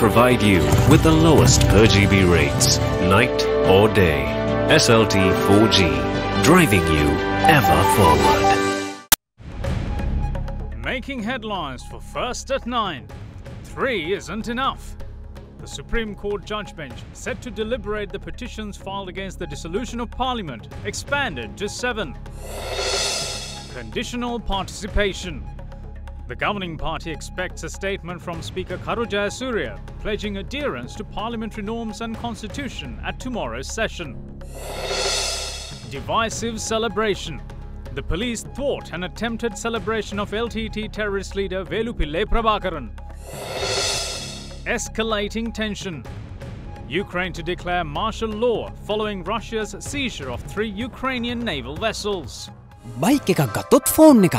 provide you with the lowest per GB rates, night or day. SLT 4G, driving you ever forward. Making headlines for First at 9. 3 isn't enough. The Supreme Court judge bench set to deliberate the petitions filed against the dissolution of Parliament, expanded to 7. Conditional participation. The governing party expects a statement from Speaker Karu Jayasuriya pledging adherence to parliamentary norms and constitution at tomorrow's session. Divisive celebration. The police thwart an attempted celebration of LTT terrorist leader Velupillai Prabhakaran. Escalating tension. Ukraine to declare martial law following Russia's seizure of 3 Ukrainian naval vessels. Bike එකක් ගත්තොත් phone එකක්.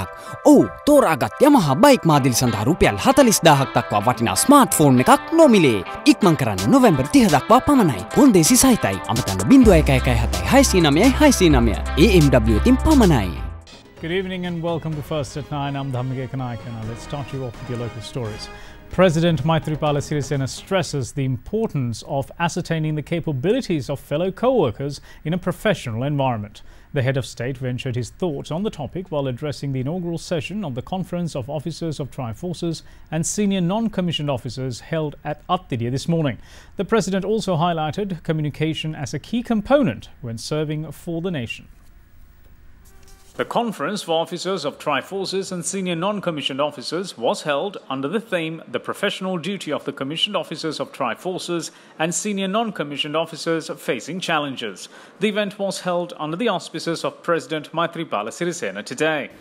ඔව් තෝරාගත් Yamaha bike මාදිලි සඳහා රුපියල් 40000ක් දක්වා වටිනා smart phone එකක් නොමිලේ. ඉක්මන් කරන්න නොවැම්බර් 30 දක්වා පමණයි. කොන්දේසි සහිතයි. අමතන්න 0117 699 699 AMW තින් පමණයි. Good evening and welcome to First at 9. I'm Dhammika Kanayaka. Now let's start you off with your local stories. President Maithripala Sirisena stresses the importance of ascertaining the capabilities of fellow co-workers in a professional environment. The head of state ventured his thoughts on the topic while addressing the inaugural session of the Conference of Officers of Tri-Forces and Senior Non-Commissioned Officers held at Attidia this morning. The president also highlighted communication as a key component when serving for the nation. The Conference for Officers of Tri-Forces and Senior Non-Commissioned Officers was held under the theme The Professional Duty of the Commissioned Officers of Tri-Forces and Senior Non-Commissioned Officers Facing Challenges. The event was held under the auspices of President Maithripala Sirisena today.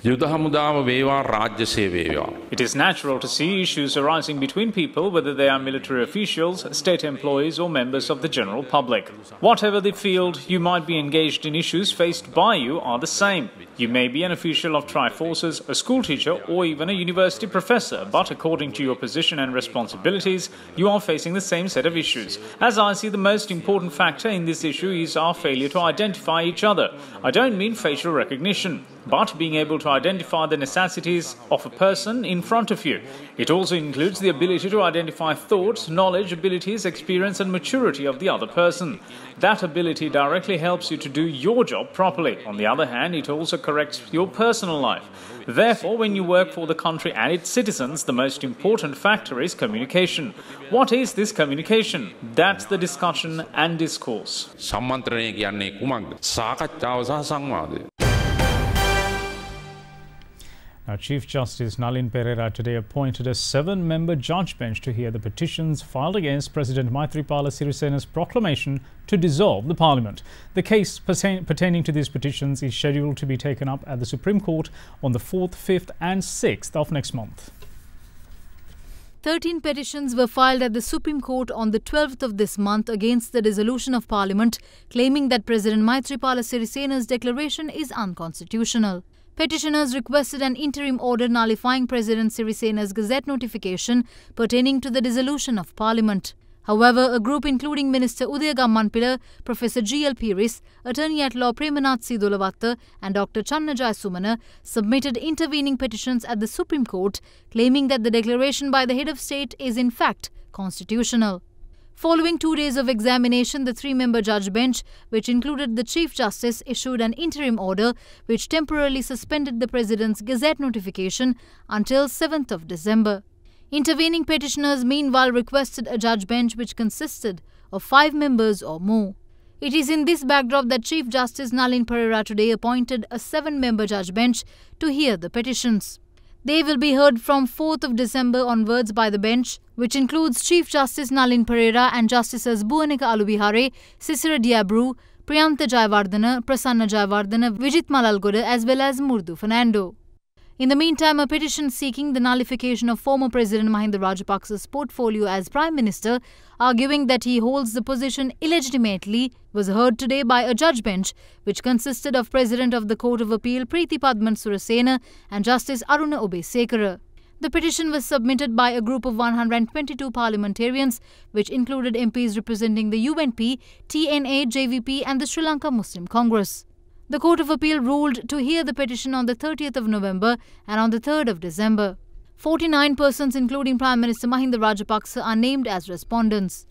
It is natural to see issues arising between people, whether they are military officials, state employees or members of the general public. Whatever the field, you might be engaged in issues faced by you are the same. You may be an official of Tri-Forces, a school teacher or even a university professor, but according to your position and responsibilities, you are facing the same set of issues. As I see, the most important factor in this issue is our failure to identify each other. I don't mean facial recognition, but being able to identify the necessities of a person in front of you. It also includes the ability to identify thoughts, knowledge, abilities, experience and maturity of the other person. That ability directly helps you to do your job properly. On the other hand, it also corrects your personal life. Therefore, when you work for the country and its citizens, the most important factor is communication. What is this communication? That's the discussion and discourse. Now, Chief Justice Nalin Pereira today appointed a 7-member judge bench to hear the petitions filed against President Maithripala Sirisena's proclamation to dissolve the Parliament. The case pertaining to these petitions is scheduled to be taken up at the Supreme Court on the 4th, 5th and 6th of next month. 13 petitions were filed at the Supreme Court on the 12th of this month against the dissolution of Parliament, claiming that President Maithripala Sirisena's declaration is unconstitutional. Petitioners requested an interim order nullifying President Sirisena's Gazette notification pertaining to the dissolution of Parliament. However, a group including Minister Udaya Gammanpila, Professor G.L. Piris, Attorney-at-Law Premanath Sidolawatta and Dr. Channa Jayasumana submitted intervening petitions at the Supreme Court, claiming that the declaration by the head of state is in fact constitutional. Following 2 days of examination, the 3-member judge bench, which included the Chief Justice, issued an interim order which temporarily suspended the President's Gazette notification until 7th of December. Intervening petitioners meanwhile requested a judge bench which consisted of 5 members or more. It is in this backdrop that Chief Justice Nalin Pereira today appointed a 7-member judge bench to hear the petitions. They will be heard from 4th of December onwards by the bench, which includes Chief Justice Nalin Pereira and Justices Buanika Alubihare, Sisira Diabru, Priyantha Jayawardena, Prasanna Jayawardena, Vijit Malalgoda as well as Murdu Fernando. In the meantime, a petition seeking the nullification of former President Mahinda Rajapaksa's portfolio as Prime Minister, arguing that he holds the position illegitimately, was heard today by a judge bench which consisted of President of the Court of Appeal Preeti Padman Surasena and Justice Aruna Obesekara. The petition was submitted by a group of 122 parliamentarians, which included MPs representing the UNP, TNA, JVP and the Sri Lanka Muslim Congress. The Court of Appeal ruled to hear the petition on the 30th of November and on the 3rd of December. 49 persons, including Prime Minister Mahinda Rajapaksa, are named as respondents.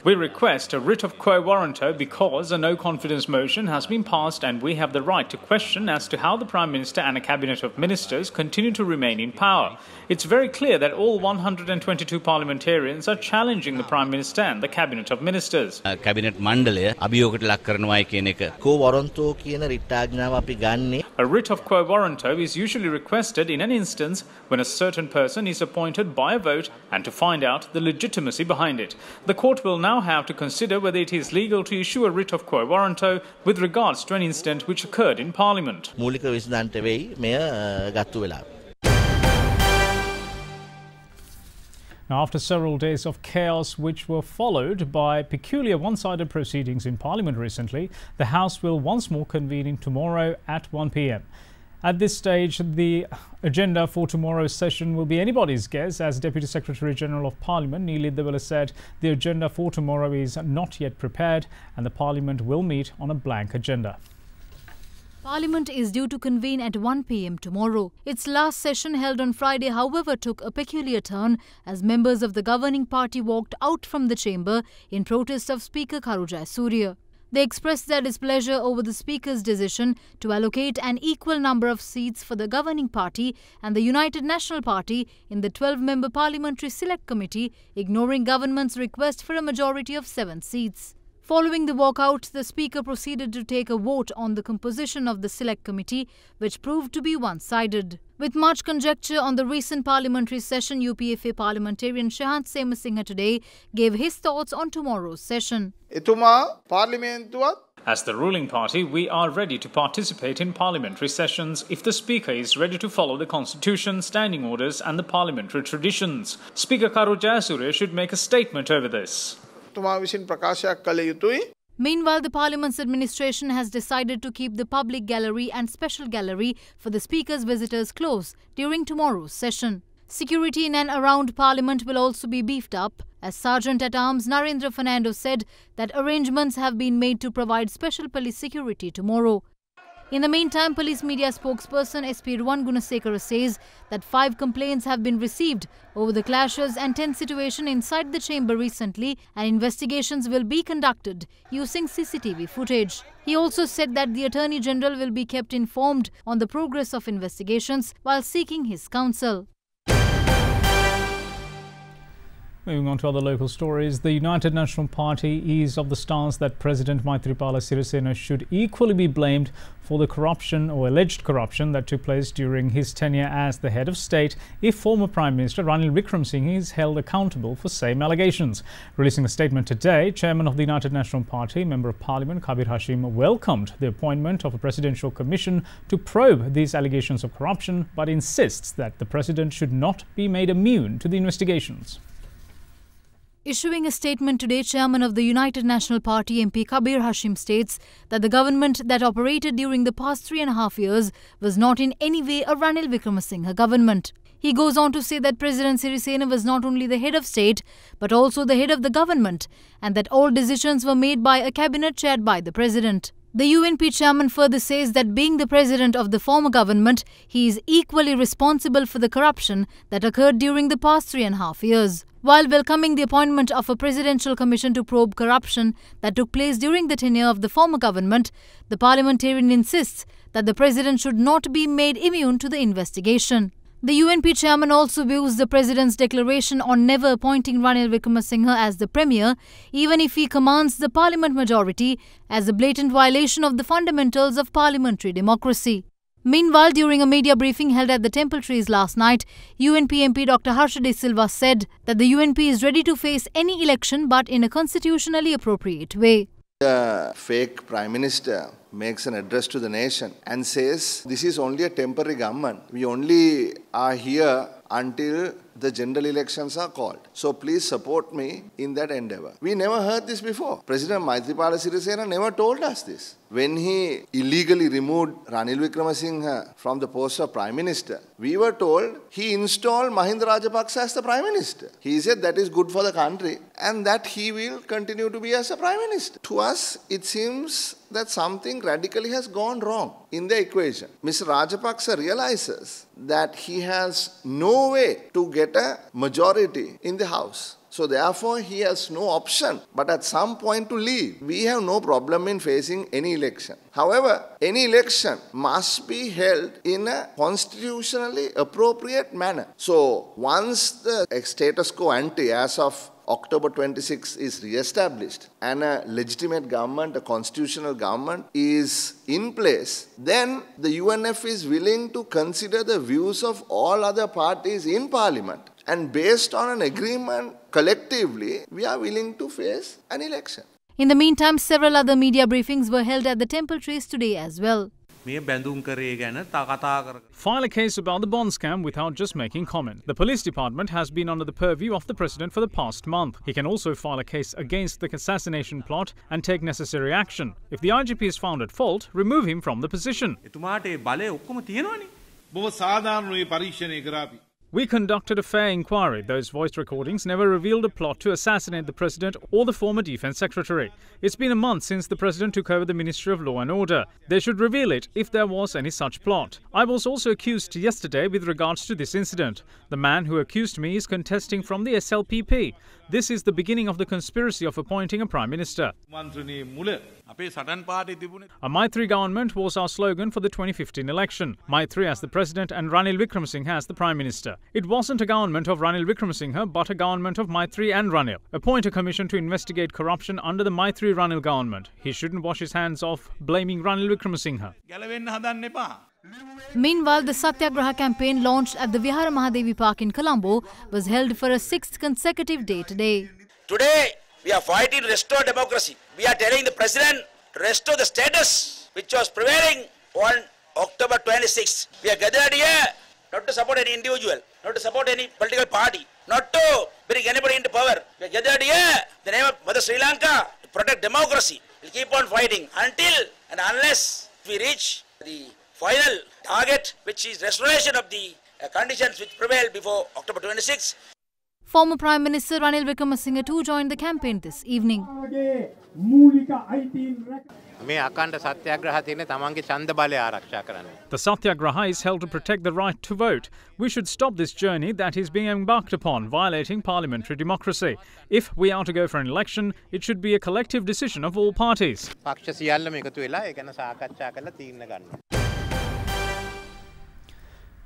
We request a writ of quo warranto because a no-confidence motion has been passed and we have the right to question as to how the Prime Minister and a cabinet of ministers continue to remain in power. It's very clear that all 122 parliamentarians are challenging the Prime Minister and the cabinet of ministers. Cabinet Mandalaya අභියෝගයට ලක් කරනවායි කියන එක. Quo warranto කියන writ ආඥාව අපි ගන්නේ. A writ of quo warranto is usually requested in an instance when a certain person is appointed by a vote and to find out the legitimacy behind it. The court will now have to consider whether it is legal to issue a writ of quo warranto with regards to an incident which occurred in Parliament. මූලික විසඳන්ට වෙයි මෙය ගත්තු වෙලා. Now, after several days of chaos which were followed by peculiar one-sided proceedings in Parliament recently, the House will once more convene tomorrow at 1 p.m. At this stage, the agenda for tomorrow's session will be anybody's guess. As Deputy Secretary-General of Parliament, Neeli Dewala said, the agenda for tomorrow is not yet prepared and the Parliament will meet on a blank agenda. Parliament is due to convene at 1 p.m. tomorrow. Its last session held on Friday, however, took a peculiar turn as members of the governing party walked out from the chamber in protest of Speaker Karu Jayasuriya. They expressed their displeasure over the Speaker's decision to allocate an equal number of seats for the governing party and the United National Party in the 12-member Parliamentary Select Committee, ignoring government's request for a majority of 7 seats. Following the walkout, the Speaker proceeded to take a vote on the composition of the Select Committee, which proved to be one-sided. With much conjecture on the recent parliamentary session, UPFA Parliamentarian Shahant Semasinghe today gave his thoughts on tomorrow's session. As the ruling party, we are ready to participate in parliamentary sessions if the Speaker is ready to follow the Constitution, standing orders and the parliamentary traditions. Speaker Karu Jayasuriya should make a statement over this. Meanwhile, the Parliament's administration has decided to keep the public gallery and special gallery for the Speaker's visitors closed during tomorrow's session. Security in and around Parliament will also be beefed up, as Sergeant-at-Arms Narendra Fernando said that arrangements have been made to provide special police security tomorrow. In the meantime, police media spokesperson SP Ruwan Gunasekara says that 5 complaints have been received over the clashes and tense situation inside the chamber recently, and investigations will be conducted using CCTV footage. He also said that the Attorney General will be kept informed on the progress of investigations while seeking his counsel. Moving on to other local stories, the United National Party is of the stance that President Maithripala Sirisena should equally be blamed for the corruption or alleged corruption that took place during his tenure as the head of state if former Prime Minister Ranil Wickremesinghe is held accountable for same allegations. Releasing a statement today, Chairman of the United National Party, Member of Parliament Kabir Hashim welcomed the appointment of a presidential commission to probe these allegations of corruption, but insists that the President should not be made immune to the investigations. Issuing a statement today, Chairman of the United National Party MP Kabir Hashim states that the government that operated during the past 3.5 years was not in any way a Ranil Wickremesinghe government. He goes on to say that President Sirisena was not only the head of state but also the head of the government, and that all decisions were made by a cabinet chaired by the President. The UNP chairman further says that being the president of the former government, he is equally responsible for the corruption that occurred during the past 3.5 years. While welcoming the appointment of a presidential commission to probe corruption that took place during the tenure of the former government, the parliamentarian insists that the president should not be made immune to the investigation. The UNP chairman also views the president's declaration on never appointing Ranil Wickremesinghe as the premier, even if he commands the parliament majority, as a blatant violation of the fundamentals of parliamentary democracy. Meanwhile, during a media briefing held at the Temple Trees last night, UNP MP Dr. Harsha De Silva said that the UNP is ready to face any election but in a constitutionally appropriate way. The fake Prime Minister makes an address to the nation and says this is only a temporary government. We only are here until the general elections are called. So please support me in that endeavour. We never heard this before. President Maithripala Sirisena never told us this. When he illegally removed Ranil Wickremesinghe from the post of Prime Minister, we were told he installed Mahinda Rajapaksa as the Prime Minister. He said that is good for the country and that he will continue to be as a Prime Minister. To us, it seems that something radically has gone wrong in the equation. Mr. Rajapaksa realizes that he has no way to get a majority in the House. So therefore, he has no option but at some point to leave. We have no problem in facing any election. However, any election must be held in a constitutionally appropriate manner. So once the status quo ante as of October 26 is re-established and a legitimate government, a constitutional government is in place, then the UNF is willing to consider the views of all other parties in Parliament. And based on an agreement collectively, we are willing to face an election. In the meantime, several other media briefings were held at the Temple Trace today as well. File a case about the bond scam without just making comment. The police department has been under the purview of the president for the past month. He can also file a case against the assassination plot and take necessary action. If the IGP is found at fault, remove him from the position. We conducted a fair inquiry. Those voice recordings never revealed a plot to assassinate the president or the former defense secretary. It's been a month since the president took over the Ministry of Law and Order. They should reveal it if there was any such plot. I was also accused yesterday with regards to this incident. The man who accused me is contesting from the SLPP. This is the beginning of the conspiracy of appointing a prime minister. A Maitri government was our slogan for the 2015 election. Maitri as the president and Ranil Wickremesinghe as the prime minister. It wasn't a government of Ranil Wickremesinghe but a government of Maitri and Ranil. Appoint a commission to investigate corruption under the Maitri-Ranil government. He shouldn't wash his hands off blaming Ranil Wickremesinghe. Meanwhile, the Satyagraha campaign launched at the Vihara Mahadevi Park in Colombo was held for a 6th consecutive day today. Today, we are fighting to restore democracy. We are telling the president to restore the status which was prevailing on October 26. We are gathered here not to support any individual, not to support any political party, not to bring anybody into power. We are gathered here in the name of Mother Sri Lanka to protect democracy. We will keep on fighting until and unless we reach the final target, which is restoration of the conditions which prevailed before October 26. Former Prime Minister Ranil Wickremesinghe too joined the campaign this evening. The Satyagraha is held to protect the right to vote. We should stop this journey that is being embarked upon, violating parliamentary democracy. If we are to go for an election, it should be a collective decision of all parties.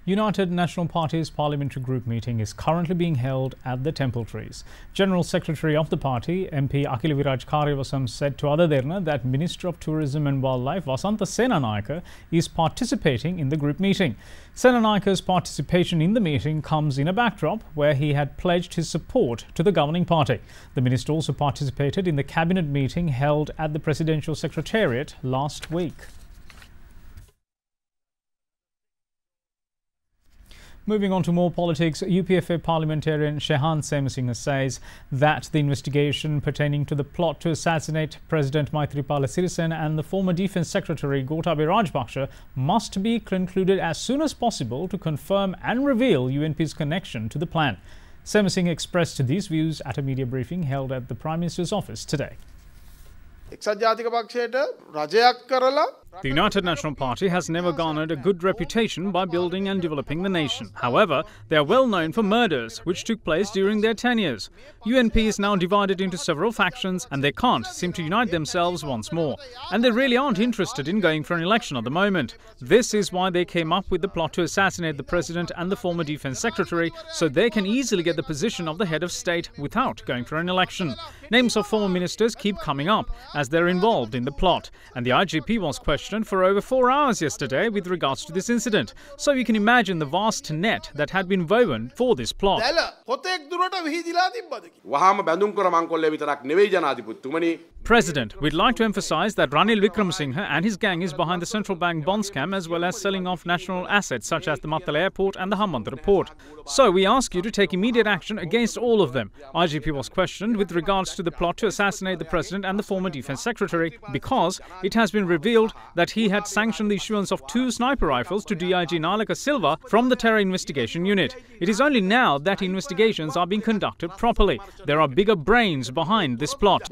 United National Party's parliamentary group meeting is currently being held at the Temple Trees. General Secretary of the party, MP Akhil Viraj Karyavasam, said to Ada Derana that Minister of Tourism and Wildlife Vasantha Senanayake is participating in the group meeting. Senanayake's participation in the meeting comes in a backdrop where he had pledged his support to the governing party. The minister also participated in the cabinet meeting held at the Presidential Secretariat last week. Moving on to more politics, UPFA Parliamentarian Shehan Semesinghe says that the investigation pertaining to the plot to assassinate President Maithripala Sirisena and the former Defence Secretary Gotabaya Rajapaksa must be concluded as soon as possible to confirm and reveal UNP's connection to the plan. Semesinghe expressed these views at a media briefing held at the Prime Minister's office today. The United National Party has never garnered a good reputation by building and developing the nation. However, they are well known for murders which took place during their tenures. UNP is now divided into several factions and they can't seem to unite themselves once more. And they really aren't interested in going for an election at the moment. This is why they came up with the plot to assassinate the President and the former Defence Secretary so they can easily get the position of the head of state without going for an election. Names of former ministers keep coming up as they're involved in the plot, and the IGP was questioned questioned for over 4 hours yesterday with regards to this incident. So you can imagine the vast net that had been woven for this plot. President, we'd like to emphasize that Ranil Wickremesinghe and his gang is behind the central bank bond scam as well as selling off national assets such as the Mattala Airport and the Hambantota Port. So we ask you to take immediate action against all of them. IGP was questioned with regards to the plot to assassinate the President and the former Defence Secretary because it has been revealed that he had sanctioned the issuance of 2 sniper rifles to DIG Nalaka Silva from the Terror Investigation Unit. It is only now that investigations are being conducted properly. There are bigger brains behind this plot.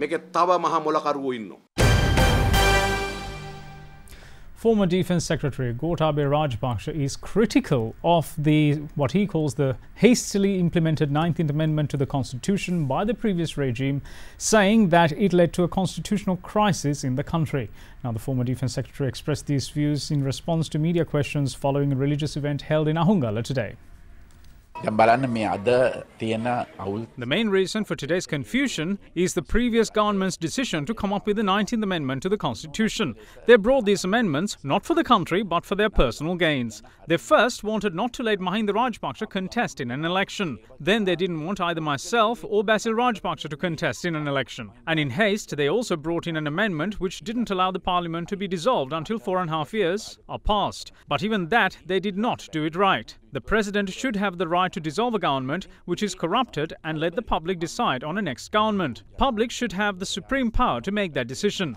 Former Defence Secretary Gotabaya Rajapaksa is critical of what he calls the hastily implemented 19th Amendment to the Constitution by the previous regime, saying that it led to a constitutional crisis in the country. Now, the former Defence Secretary expressed these views in response to media questions following a religious event held in Ahungala today. The main reason for today's confusion is the previous government's decision to come up with the 19th Amendment to the Constitution. They brought these amendments not for the country but for their personal gains. They first wanted not to let Mahinda Rajapaksa contest in an election. Then they didn't want either myself or Basil Rajapaksa to contest in an election. And in haste, they also brought in an amendment which didn't allow the parliament to be dissolved until 4.5 years are passed. But even that, they did not do it right. The President should have the right to dissolve a government which is corrupted and let the public decide on a next government. Public should have the supreme power to make that decision.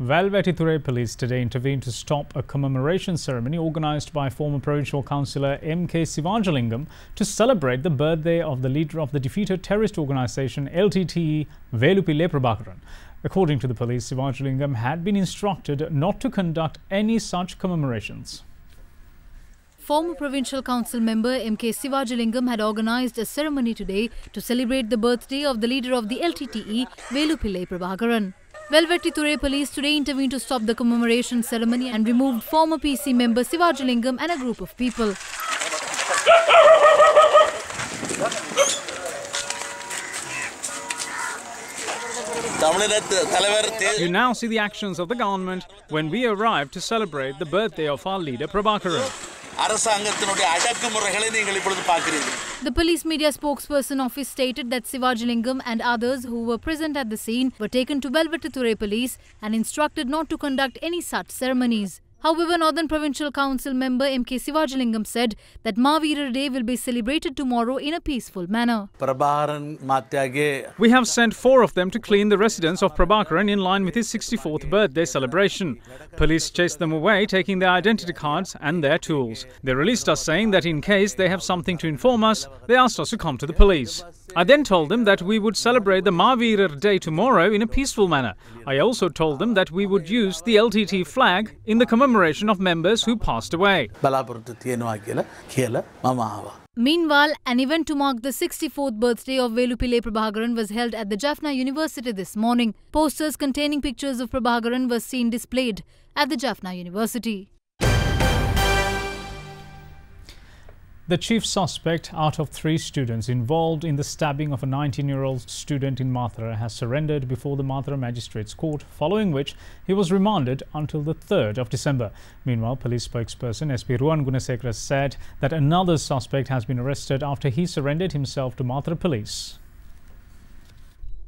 Velvetithure police today intervened to stop a commemoration ceremony organised by former provincial councillor M.K. Sivajalingam to celebrate the birthday of the leader of the defeated terrorist organisation LTTE, Velupille Prabhakaran. According to the police, Sivajalingam had been instructed not to conduct any such commemorations. Former Provincial Council member M.K. Sivajalingam had organised a ceremony today to celebrate the birthday of the leader of the LTTE, Velupille Prabhakaran. Velvetithure police today intervened to stop the commemoration ceremony and removed former PC member Sivajalingam and a group of people. You now see the actions of the government when we arrived to celebrate the birthday of our leader Prabhakaran. The police media spokesperson office stated that Sivajalingam and others who were present at the scene were taken to Velvetithure police and instructed not to conduct any such ceremonies. However, Northern Provincial Council member M.K. Sivajalingam said that Mahavira Day will be celebrated tomorrow in a peaceful manner. We have sent 4 of them to clean the residence of Prabhakaran in line with his 64th birthday celebration. Police chased them away, taking their identity cards and their tools. They released us saying that in case they have something to inform us, they asked us to come to the police. I then told them that we would celebrate the Mahavira Day tomorrow in a peaceful manner. I also told them that we would use the LTT flag in the commemoration of members who passed away. Meanwhile, an event to mark the 64th birthday of Velupille Prabhakaran was held at the Jaffna University this morning. Posters containing pictures of Prabhakaran were seen displayed at the Jaffna University. The chief suspect out of 3 students involved in the stabbing of a 19-year-old student in Mathura has surrendered before the Mathura Magistrates Court, following which he was remanded until the 3rd of December. Meanwhile, police spokesperson SP Ruwan Gunasekara said that another suspect has been arrested after he surrendered himself to Mathura police.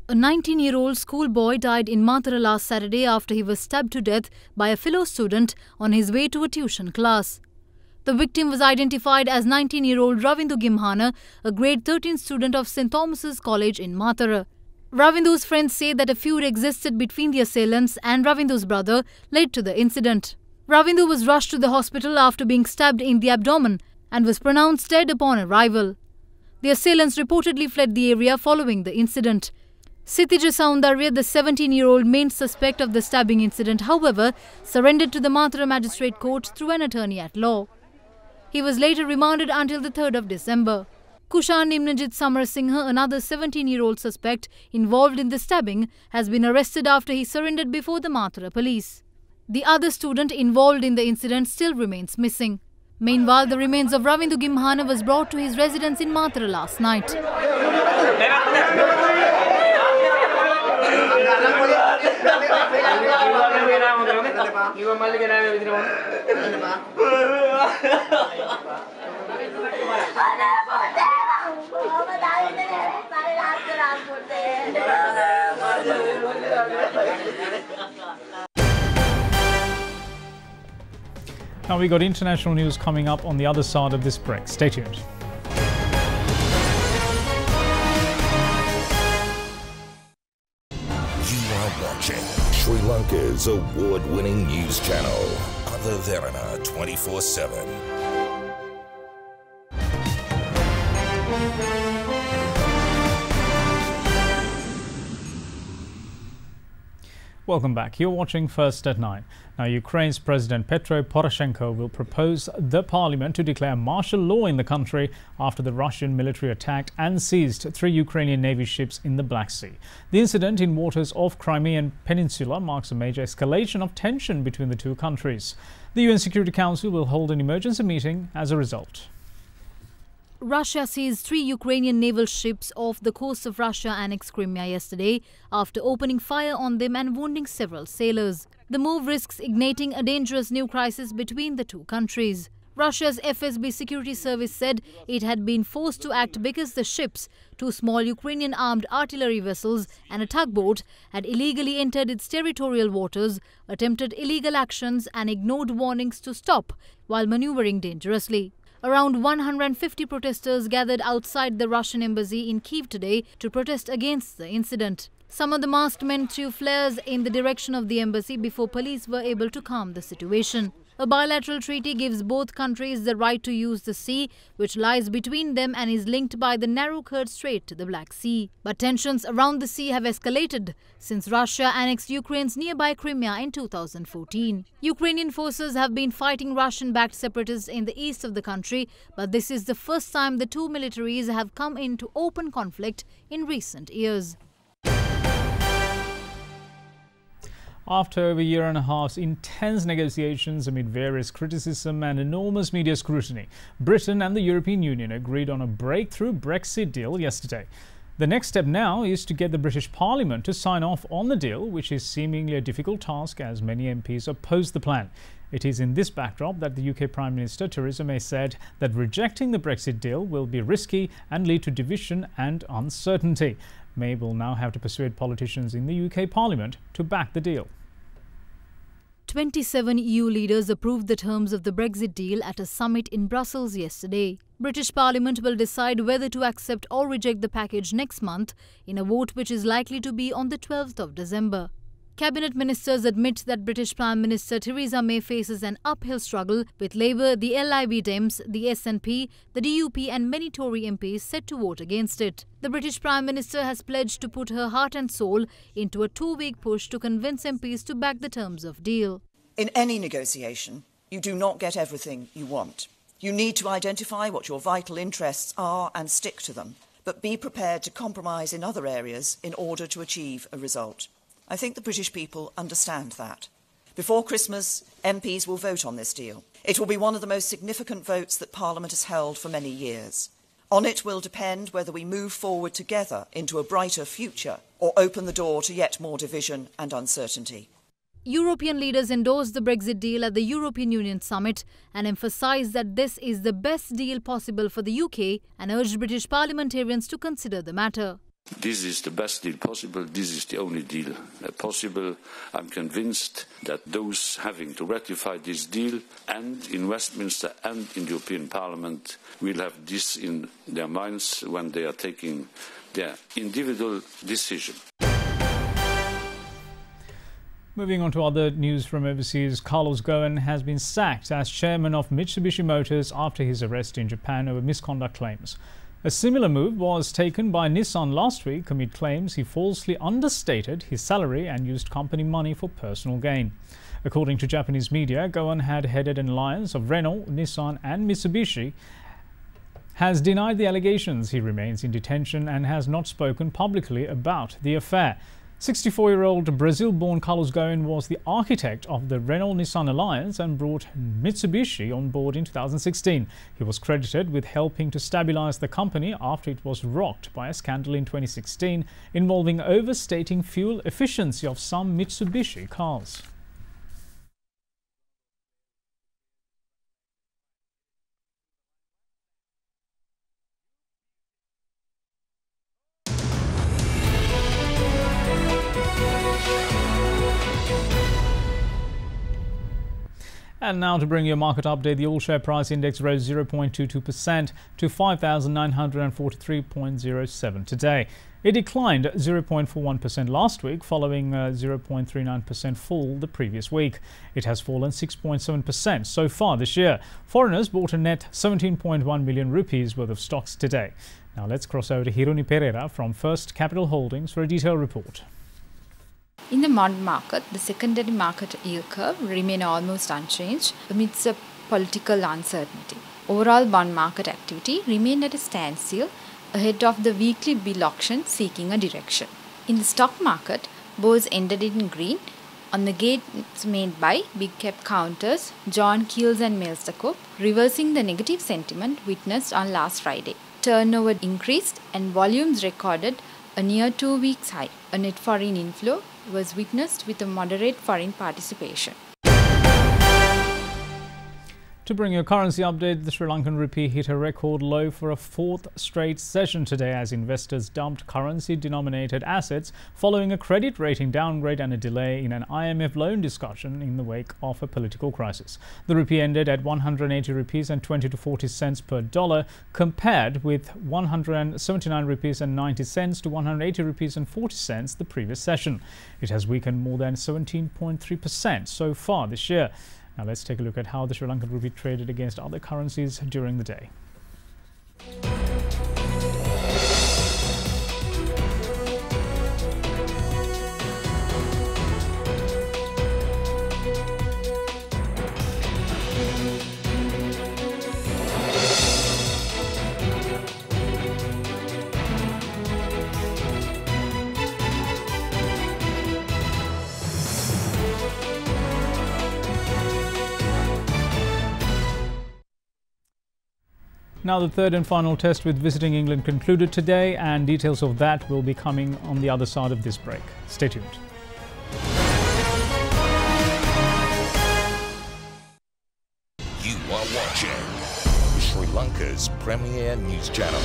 A 19-year-old schoolboy died in Mathura last Saturday after he was stabbed to death by a fellow student on his way to a tuition class. The victim was identified as 19-year-old Ravindu Gimhana, a grade 13 student of St. Thomas's College in Mathura. Ravindu's friends say that a feud existed between the assailants and Ravindu's brother led to the incident. Ravindu was rushed to the hospital after being stabbed in the abdomen and was pronounced dead upon arrival. The assailants reportedly fled the area following the incident. Sitija Soundarya, the 17-year-old main suspect of the stabbing incident, however, surrendered to the Mathura Magistrate Court through an attorney at law. He was later remanded until the 3rd of December. Kushan Nimnajit Samarasinghe, another 17-year-old suspect involved in the stabbing, has been arrested after he surrendered before the Mathura police. The other student involved in the incident still remains missing. Meanwhile, the remains of Ravindu Gimhana was brought to his residence in Mathura last night. Now we got international news coming up on the other side of this break. Stay tuned. You are watching Sri Lanka's award-winning news channel, Derana 24/7. Welcome back. You're watching First at 9. Now, Ukraine's President Petro Poroshenko will propose the parliament to declare martial law in the country after the Russian military attacked and seized 3 Ukrainian Navy ships in the Black Sea. The incident in waters off Crimean Peninsula marks a major escalation of tension between the two countries. The UN Security Council will hold an emergency meeting as a result. Russia seized 3 Ukrainian naval ships off the coast of Russia-annexed Crimea yesterday after opening fire on them and wounding several sailors. The move risks igniting a dangerous new crisis between the two countries. Russia's FSB security service said it had been forced to act because the ships, 2 small Ukrainian armed artillery vessels and a tugboat, had illegally entered its territorial waters, attempted illegal actions and ignored warnings to stop while maneuvering dangerously. Around 150 protesters gathered outside the Russian embassy in Kyiv today to protest against the incident. Some of the masked men threw flares in the direction of the embassy before police were able to calm the situation. A bilateral treaty gives both countries the right to use the sea, which lies between them and is linked by the narrow Kerch Strait to the Black Sea. But tensions around the sea have escalated since Russia annexed Ukraine's nearby Crimea in 2014. Ukrainian forces have been fighting Russian-backed separatists in the east of the country, but this is the first time the two militaries have come into open conflict in recent years. After over a year and a half's intense negotiations amid various criticism and enormous media scrutiny, Britain and the European Union agreed on a breakthrough Brexit deal yesterday. The next step now is to get the British Parliament to sign off on the deal, which is seemingly a difficult task as many MPs oppose the plan. It is in this backdrop that the UK Prime Minister Theresa May said that rejecting the Brexit deal will be risky and lead to division and uncertainty. May will now have to persuade politicians in the UK Parliament to back the deal. 27 EU leaders approved the terms of the Brexit deal at a summit in Brussels yesterday. British Parliament will decide whether to accept or reject the package next month in a vote which is likely to be on the 12th of December. Cabinet ministers admit that British Prime Minister Theresa May faces an uphill struggle with Labour, the LIB Dems, the SNP, the DUP and many Tory MPs set to vote against it. The British Prime Minister has pledged to put her heart and soul into a 2-week push to convince MPs to back the terms of deal. In any negotiation, you do not get everything you want. You need to identify what your vital interests are and stick to them, but be prepared to compromise in other areas in order to achieve a result. I think the British people understand that. Before Christmas, MPs will vote on this deal. It will be one of the most significant votes that Parliament has held for many years. On it will depend whether we move forward together into a brighter future or open the door to yet more division and uncertainty. European leaders endorsed the Brexit deal at the European Union summit and emphasised that this is the best deal possible for the UK and urged British parliamentarians to consider the matter. This is the best deal possible. This is the only deal possible. I'm convinced that those having to ratify this deal and in Westminster and in the European Parliament will have this in their minds when they are taking their individual decision. Moving on to other news from overseas, Carlos Cohen has been sacked as chairman of Mitsubishi Motors after his arrest in Japan over misconduct claims. A similar move was taken by Nissan last week amid claims he falsely understated his salary and used company money for personal gain. According to Japanese media, Cohen had headed an alliance of Renault, Nissan and Mitsubishi, has denied the allegations. He remains in detention and has not spoken publicly about the affair. 64-year-old Brazil-born Carlos Cohen was the architect of the Renault-Nissan alliance and brought Mitsubishi on board in 2016. He was credited with helping to stabilize the company after it was rocked by a scandal in 2016 involving overstating fuel efficiency of some Mitsubishi cars. And now to bring you a market update, the all-share price index rose 0.22% to 5,943.07 today. It declined 0.41% last week, following a 0.39% fall the previous week. It has fallen 6.7% so far this year. Foreigners bought a net 17.1 million rupees worth of stocks today. Now let's cross over to Hiruni Pereira from First Capital Holdings for a detailed report. In the bond market, the secondary market yield curve remained almost unchanged amidst a political uncertainty. Overall bond market activity remained at a standstill ahead of the weekly bill auction seeking a direction. In the stock market, bourse ended in green on the gains made by big cap counters John Keells and Melstacorp, reversing the negative sentiment witnessed on last Friday. Turnover increased and volumes recorded a near 2 weeks high. A net foreign inflow was witnessed with a moderate foreign participation. To bring you a currency update, the Sri Lankan rupee hit a record low for a fourth straight session today as investors dumped currency-denominated assets following a credit rating downgrade and a delay in an IMF loan discussion in the wake of a political crisis. The rupee ended at 180 rupees and 20 to 40 cents per dollar, compared with 179 rupees and 90 cents to 180 rupees and 40 cents the previous session. It has weakened more than 17.3% so far this year. Now let's take a look at how the Sri Lankan rupee traded against other currencies during the day. Now the third and final test with visiting England concluded today, and details of that will be coming on the other side of this break. Stay tuned. You are watching Sri Lanka's premier news channel,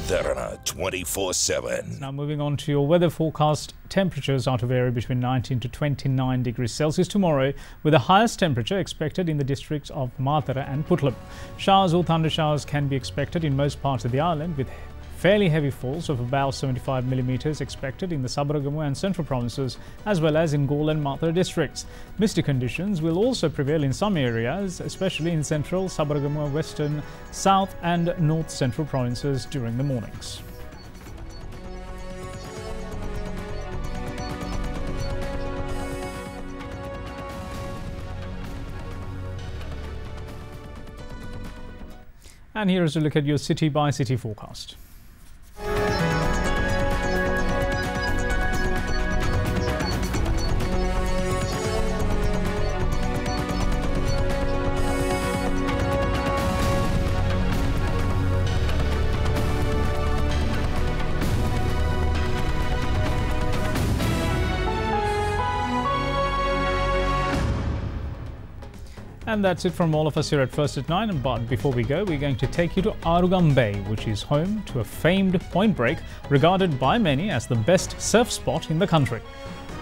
Derana 24/7. Now moving on to your weather forecast, temperatures are to vary between 19 to 29 degrees Celsius tomorrow, with the highest temperature expected in the districts of Matara and Puttlam. Showers or thunder showers can be expected in most parts of the island, with fairly heavy falls of about 75 millimeters expected in the Sabaragamuwa and central provinces, as well as in Galle and Matara districts. Misty conditions will also prevail in some areas, especially in central, Sabaragamuwa, western, south and north central provinces during the mornings. And here is a look at your city by city forecast. And that's it from all of us here at First at 9. But before we go, we're going to take you to Arugam Bay, which is home to a famed point break regarded by many as the best surf spot in the country.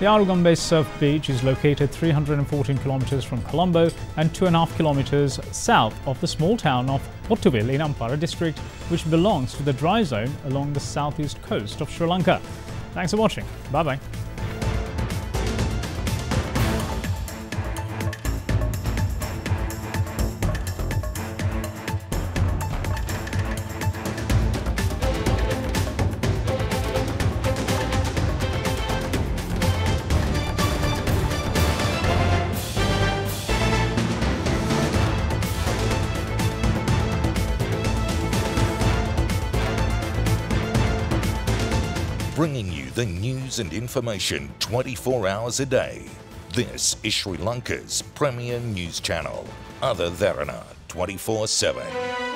The Arugam Bay Surf Beach is located 314 kilometers from Colombo and 2.5 kilometers south of the small town of Pottuville in Ampara district, which belongs to the dry zone along the southeast coast of Sri Lanka. Thanks for watching. Bye-bye. Bringing you The news and information 24 hours a day. This is Sri Lanka's premier news channel, Other Derana 24/7.